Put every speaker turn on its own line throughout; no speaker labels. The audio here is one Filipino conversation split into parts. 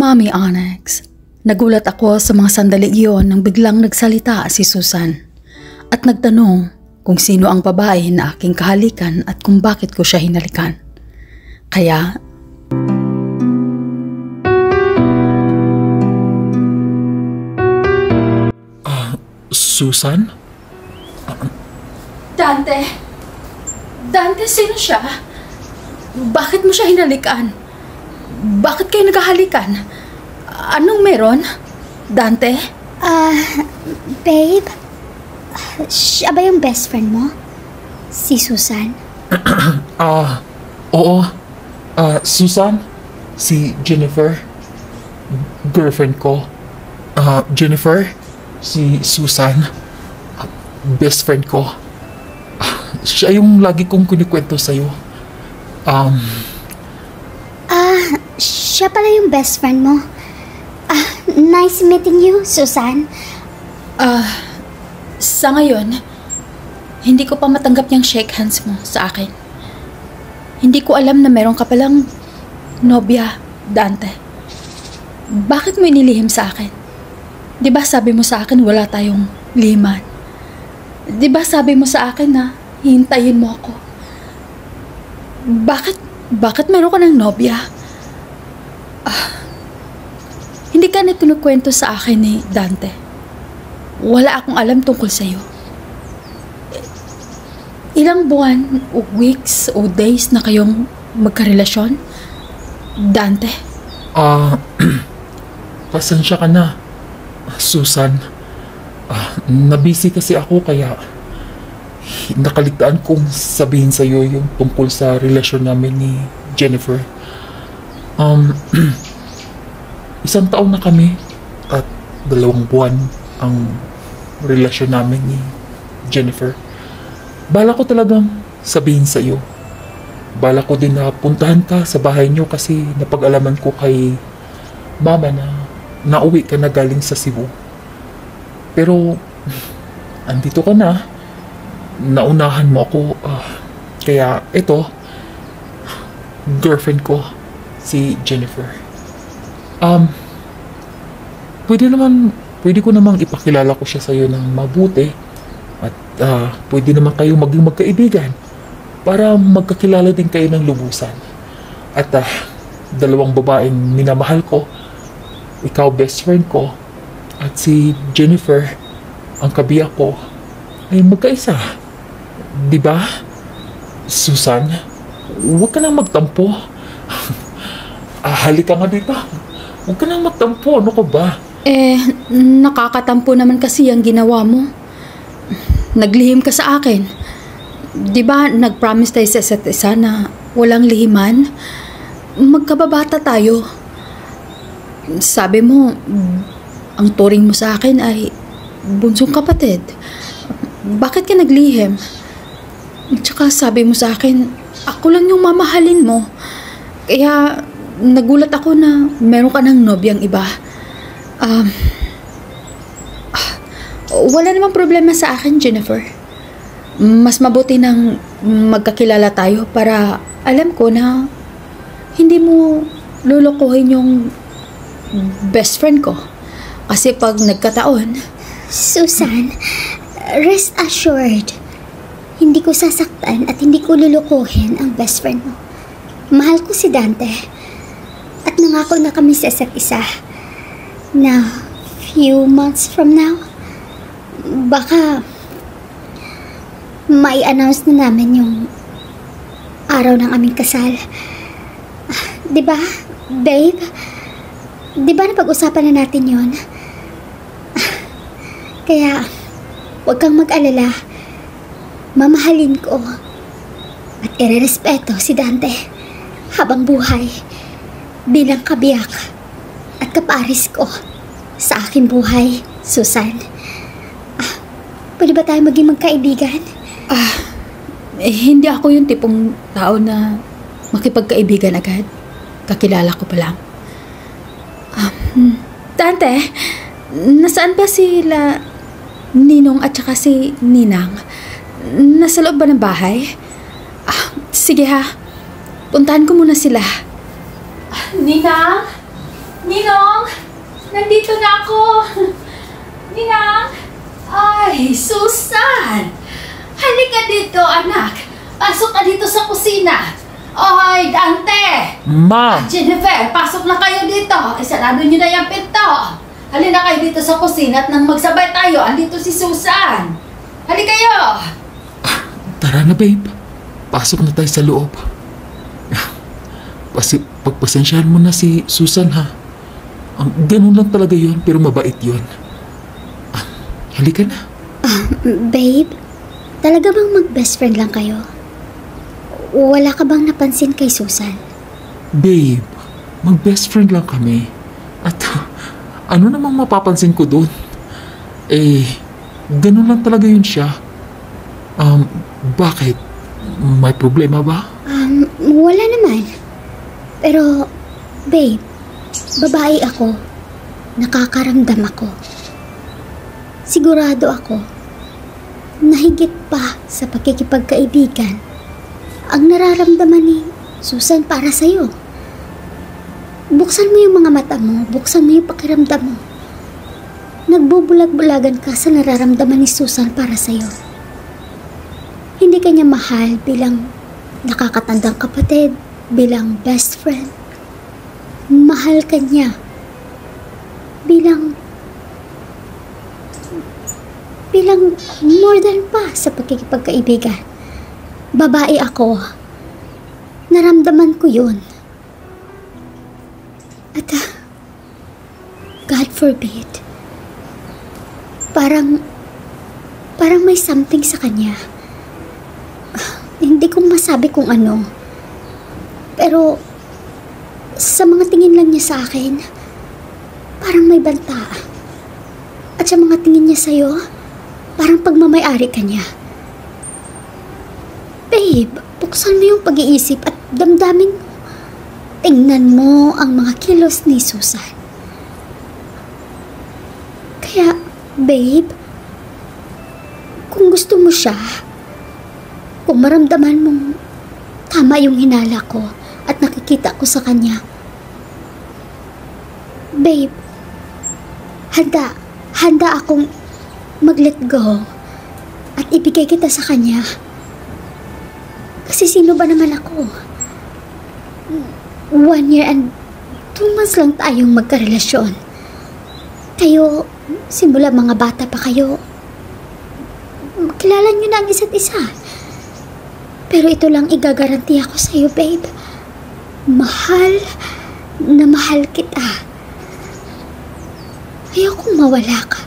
Mommy Onyx, nagulat ako sa mga sandali iyon nang biglang nagsalita si Susan at nagtanong kung sino ang babae na aking kahalikan at kung bakit ko siya hinalikan. Kaya,
Susan?
Dante! Dante, sino siya? Bakit mo siya hinalikan? Bakit kayo naghahalikan? Anong meron? Dante?
Babe? Siya ba yung best friend mo? Si Susan?
Oo. Susan? Si Jennifer? Girlfriend ko. Jennifer? Si Susan? Best friend ko. Siya yung lagi kong kinikwento sa'yo.
Siya pala yung best friend mo. Nice meeting you, Susan.
Sa ngayon, hindi ko pa matanggap yung shake hands mo sa akin. Hindi ko alam na meron ka palang nobya, Dante. Bakit mo inilihim sa akin? Di ba sabi mo sa akin wala tayong liman? Di ba sabi mo sa akin na hintayin mo ako? Bakit meron ka ng nobya? Hindi ka na kinukwento sa akin ni Dante. Wala akong alam tungkol sa'yo. Ilang buwan o weeks o days na kayong magkarelasyon? Dante?
Pasensya ka na, Susan. Nabisi kasi ako kaya nakaligtaan kong sabihin sa'yo yung tungkol sa relasyon namin ni Jennifer. 1 taon na kami at 2 buwan ang relasyon namin ni Jennifer. Bala ko talagang sabihin sa iyo. Bala ko din na puntahan ka sa bahay niyo kasi napag-alaman ko kay mama na nauwi ka na galing sa Cebu. Pero andito ka na. Naunahan mo ako. Kaya ito, girlfriend ko, si Jennifer. Pwede ko namang ipakilala ko siya sa iyo ng mabuti at pwede naman kayo maging magkaibigan para magkakilala din kayo ng lubusan. At 2 babaeng minamahal ko, ikaw best friend ko, at si Jennifer, ang kabiyak ko, ay magkaisa. Diba? Susan, huwag ka nang magtampo. Halika nga dito. Huwag ka nang magtampo. Ano ka ba?
Nakakatampo naman kasi ang ginawa mo. Naglihim ka sa akin. Di ba nag-promise tayo sa isa't isa na walang lihiman? Magkababata tayo. Sabi mo, ang turing mo sa akin ay bunsong kapatid. Bakit ka naglihim? Tsaka sabi mo sa akin, ako lang yung mamahalin mo. Kaya nagulat ako na meron ka ng nobyang iba. Wala namang problema sa akin, Jennifer. Mas mabuti nang magkakilala tayo para alam ko na hindi mo lulukuhin yung best friend ko. Kasi pag nagkataon...
Susan, rest assured, hindi ko sasaktan at hindi ko lulukuhin ang best friend mo. Mahal ko si Dante. At nangako na kami sa isa't isa. Now, few months from now, baka mai-announce na namin yung araw ng aming kasal. Diba, babe? Diba napag-usapan na natin yon? Kaya, huwag kang mag-alala. Mamahalin ko at irerespeto si Dante habang buhay bilang kabiyak at kaparis ko sa aking buhay, Susan. Pwede ba tayo maging magkaibigan?
Hindi ako yung tipong tao na makipagkaibigan agad. Kakilala ko pa lang. Dante, nasaan ba sila Ninong at saka si Ninang? Nasa loob ba ng bahay? Sige ha, puntahan ko muna sila. Ninang? Ninong! Nandito na ako! Ninang! Ay, Susan! Halika dito, anak! Pasok ka dito sa kusina! Oy, Dante!
Ma!
Jennifer, pasok na kayo dito! Isarado nyo na yung pinto! Halina kayo dito sa kusina at nang magsabay tayo, andito si Susan! Halika kayo!
Tara na, babe. Pasok na tayo sa loob. Pagpasensyahan mo na si Susan, ha? Ganun lang talaga yun, pero mabait yun. Halika na.
Babe, talaga bang mag-best friend lang kayo? Wala ka bang napansin kay Susan?
Babe, mag-best friend lang kami. At ano namang mapapansin ko doon? Ganun lang talaga yun siya. Bakit? May problema ba?
Wala naman. Pero, babe, babae ako. Nakakaramdam ako. Sigurado ako na higit pa sa pagkikipagkaibigan ang nararamdaman ni Susan para sa'yo. Buksan mo yung mga mata mo, buksan mo yung pakiramdam mo. Nagbubulag-bulagan ka sa nararamdaman ni Susan para sa'yo. Hindi ka niya mahal bilang nakakatandang kapatid, bilang best friend. Mahal ka niya bilang more than pa sa pagkikipagkaibigan. Babae ako. Naramdaman ko yun. At God forbid, parang may something sa kanya. Hindi ko masabi kung ano. Pero sa mga tingin lang niya sa akin, parang may banta. At sa mga tingin niya sa'yo, parang pagmamay-ari ka niya. Babe, buksan mo yung pag-iisip at damdamin mo. Tingnan mo ang mga kilos ni Susan. Kaya, babe, kung gusto mo siya, kung maramdaman mong tama yung hinala ko at nakikita ko sa kanya, babe, handa akong mag-let go at ibigay kita sa kanya. Kasi sino ba naman ako? 1 year and 2 months lang tayong magkarelasyon. Kayo, simula mga bata pa kayo, kilala nyo na ang isa't isa. Pero ito lang igagarantiya ko sa'yo, babe. Mahal na mahal kita. Ayokong mawala ka.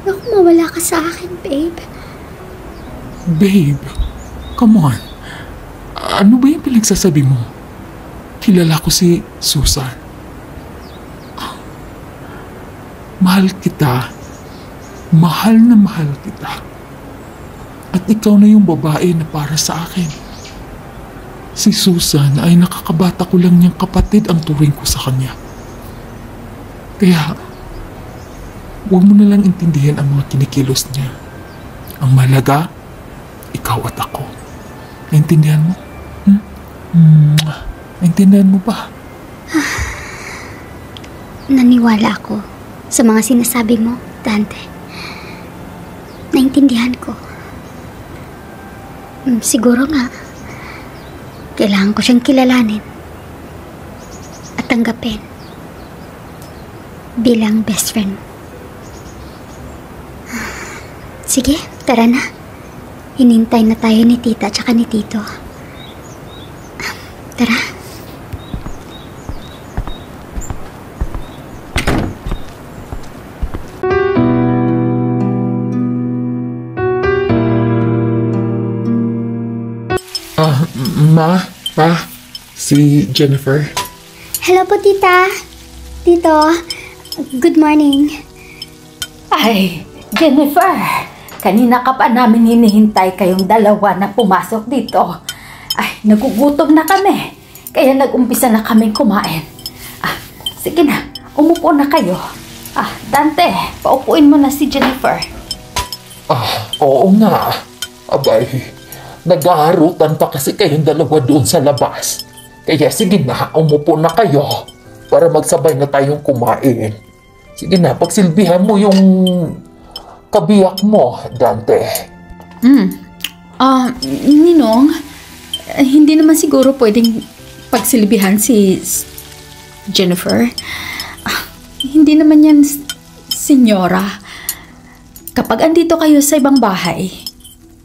Ayokong mawala ka sa akin, babe.
Babe, come on. Ano ba yung pinagsasabi mo? Kilala ko si Susan. Mahal kita. Mahal na mahal kita. At ikaw na yung babae na para sa akin. Si Susan ay nakakabata ko lang niyang kapatid ang turing ko sa kanya. Kaya, huwag mo na lang intindihin ang mga kinikilos niya. Ang malaga, ikaw at ako. Naintindihan mo? Naintindihan mo ba?
Naniwala ako sa mga sinasabi mo, Dante. Naintindihan ko. Siguro nga, kailangan ko siyang kilalanin at tanggapin bilang best friend. Sige, tara na. Hinintay na tayo ni tita at ni tito. Tara.
Ma, Pa, si Jennifer.
Hello po, tita. Tito, good morning.
Ay, Jennifer, kanina ka pa namin hinihintay kayong dalawa na pumasok dito. Ay, nagugutom na kami. Kaya nag-umpisa na kaming kumain. Sige na, umupo na kayo. Dante, paupuin mo na si Jennifer.
Oo nga. Abay, nag-aarutan pa kasi kayong dalawa doon sa labas. Kaya sige na, umupo na kayo. para magsabay na tayong kumain. Sige na, pagsilbihan mo yung kabiyak mo, Dante.
Ninong, hindi naman siguro pwedeng pagsilbihan si Jennifer. Hindi naman yan, senyora. Kapag andito kayo sa ibang bahay,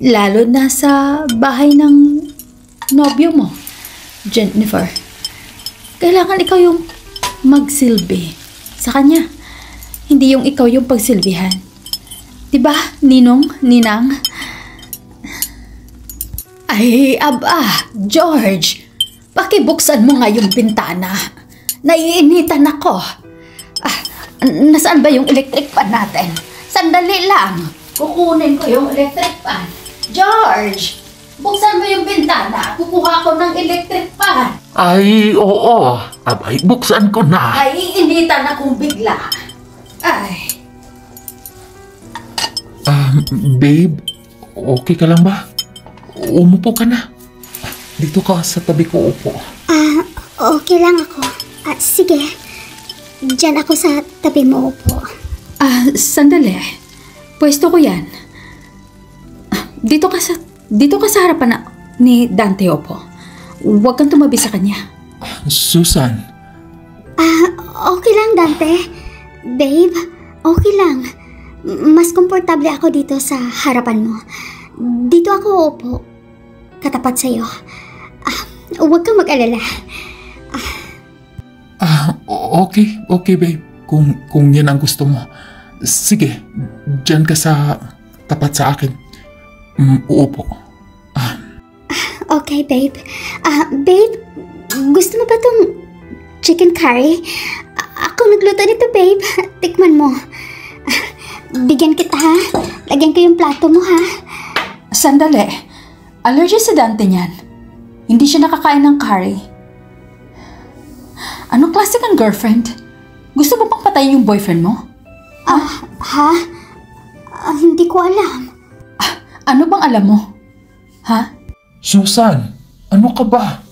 lalo na sa bahay ng nobyo mo, Jennifer, kailangan ikaw yung magsilbi sa kanya. Hindi yung ikaw yung pagsilbihan. Diba, Ninong, Ninang? Ay, George, pakibuksan mo nga yung bintana. Naiinitan ako. Nasaan ba yung electric fan natin? Sandali lang. Kukunin ko yung electric fan. George, buksan mo yung bintana. Kukuha ko ng electric fan.
Ay, oo. Abay, buksan ko na.
Ay, initan akong bigla. Ay.
Babe, okay ka lang ba? Umupo ka na. Dito ka sa tabi ko upo.
Okay lang ako. Sige. Diyan ako sa tabi mo upo.
Sandali. Pwesto ko yan. Dito ka sa harapan ni Dante, opo. Huwag kang tumabi sa kanya.
Susan.
Okay lang, Dante. Babe, okay lang. Mas komportable ako dito sa harapan mo. Dito ako upo. Katapat sa'yo. Huwag kang mag-alala.
Okay, babe. Kung yan ang gusto mo. Sige, dyan ka sa tapat sa akin. Uupo.
Okay, babe. Babe, gusto mo ba tong chicken curry? Ako nagluto nito, babe. Tikman mo. Bigyan kita, ha? Lagyan ko yung plato mo, ha?
Sandali. Allergy si Dante niyan. Hindi siya nakakain ng curry. Anong klase kang girlfriend? Gusto mo pang patayin yung boyfriend mo?
Ha? Hindi ko alam.
Ano bang alam mo? Ha?
Susan, ano ka ba?